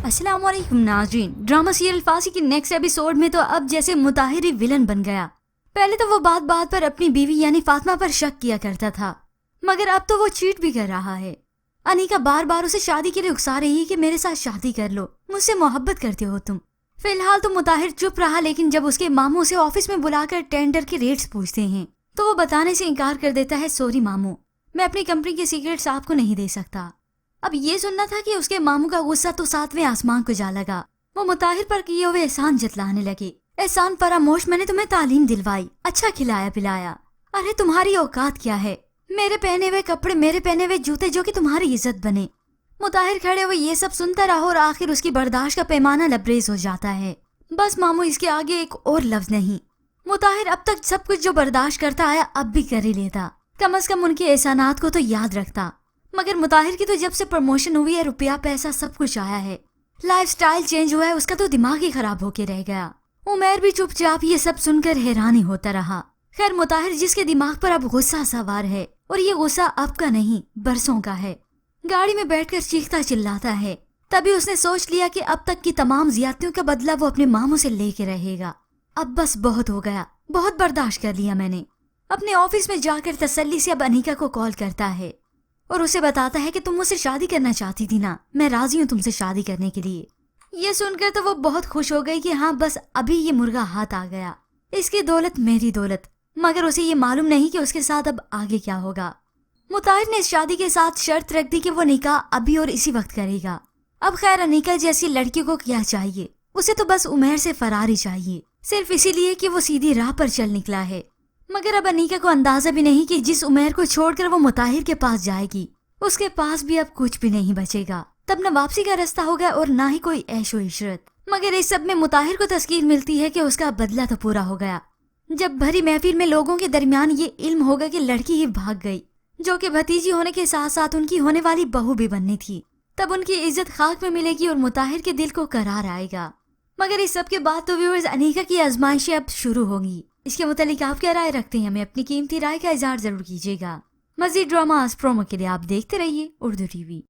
अस्सलाम वालेकुम नाज़रीन। ड्रामा सीरियल फांसी की नेक्स्ट एपिसोड में तो अब जैसे मुताहिर ही विलन बन गया। पहले तो वो बात बात पर अपनी बीवी यानी फातिमा पर शक किया करता था, मगर अब तो वो चीट भी कर रहा है। अनीका बार बार उसे शादी के लिए उकसा रही है कि मेरे साथ शादी कर लो, मुझसे मोहब्बत करते हो तुम। फिलहाल तो मुताहिर चुप रहा, लेकिन जब उसके मामू उसे ऑफिस में बुलाकर टेंडर के रेट्स पूछते हैं तो वो बताने से इनकार कर देता है। सॉरी मामू, मैं अपनी कंपनी के सीक्रेट्स आपको नहीं दे सकता। अब ये सुनना था कि उसके मामू का गुस्सा तो सातवें आसमान को जा लगा। वो मुताहिर पर किए हुए एहसान जतलाने लगे। एहसान फरामोश, मैंने तुम्हें तालीम दिलवाई, अच्छा खिलाया पिलाया। अरे तुम्हारी औकात क्या है? मेरे पहने हुए कपड़े, मेरे पहने हुए जूते जो कि तुम्हारी इज्जत बने। मुताहिर खड़े हुए ये सब सुनता रहा और आखिर उसकी बर्दाश्त का पैमाना लबरेज हो जाता है। बस मामू, इसके आगे एक और लफ्ज नहीं। मुताहिर अब तक सब कुछ जो बर्दाश्त करता आया अब भी कर ही लेता, कम अज कम उनके एहसानात को तो याद रखता। मगर मुताहिर की तो जब से प्रमोशन हुई है, रुपया पैसा सब कुछ आया है, लाइफ स्टाइल चेंज हुआ है, उसका तो दिमाग ही खराब होके रह गया। उमर भी चुपचाप ये सब सुनकर हैरानी होता रहा। खैर मुताहिर जिसके दिमाग पर अब गुस्सा सवार है, और ये गुस्सा अब का नहीं बरसों का है, गाड़ी में बैठकर चीखता चिल्लाता है। तभी उसने सोच लिया कि अब तक की तमाम ज्यादतियों का बदला वो अपने मामू से लेके रहेगा। अब बस बहुत हो गया, बहुत बर्दाश्त कर लिया मैंने। अपने ऑफिस में जाकर तसल्ली से अब अनीका को कॉल करता है और उसे बताता है कि तुम मुझसे शादी करना चाहती थी ना, मैं राजी हूँ तुमसे शादी करने के लिए। ये सुनकर तो वो बहुत खुश हो गई कि हाँ बस अभी ये मुर्गा हाथ आ गया, इसकी दौलत मेरी दौलत। मगर उसे ये मालूम नहीं कि उसके साथ अब आगे क्या होगा। मुताहिर ने इस शादी के साथ शर्त रख दी कि वो निकाह अभी और इसी वक्त करेगा। अब खैर अनीका जैसी लड़की को क्या चाहिए, उसे तो बस उमर से फरार ही चाहिए, सिर्फ इसीलिए कि वो सीधी राह पर चल निकला है। मगर अब अनीका को अंदाजा भी नहीं कि जिस उमर को छोड़कर वो मुताहिर के पास जाएगी, उसके पास भी अब कुछ भी नहीं बचेगा। तब न वापसी का रास्ता होगा और ना ही कोई ऐशो इशरत। मगर इस सब में मुताहिर को तस्कीर मिलती है कि उसका बदला तो पूरा हो गया। जब भरी महफिल में लोगों के दरमियान ये इल्म होगा कि लड़की ही भाग गई, जो कि भतीजी होने के साथ साथ उनकी होने वाली बहू भी बननी थी, तब उनकी इज्जत खाक में मिलेगी और मुताहिर के दिल को करार आएगा। मगर इस सब के बाद तो व्यूअर्स, अनीका की आजमाइशें अब शुरू होंगी। इसके मुतालिक आप क्या राय रखते हैं? हमें अपनी कीमती राय का इजहार जरूर कीजिएगा। मज़ीद ड्रामा प्रोमो के लिए आप देखते रहिए उर्दू टीवी।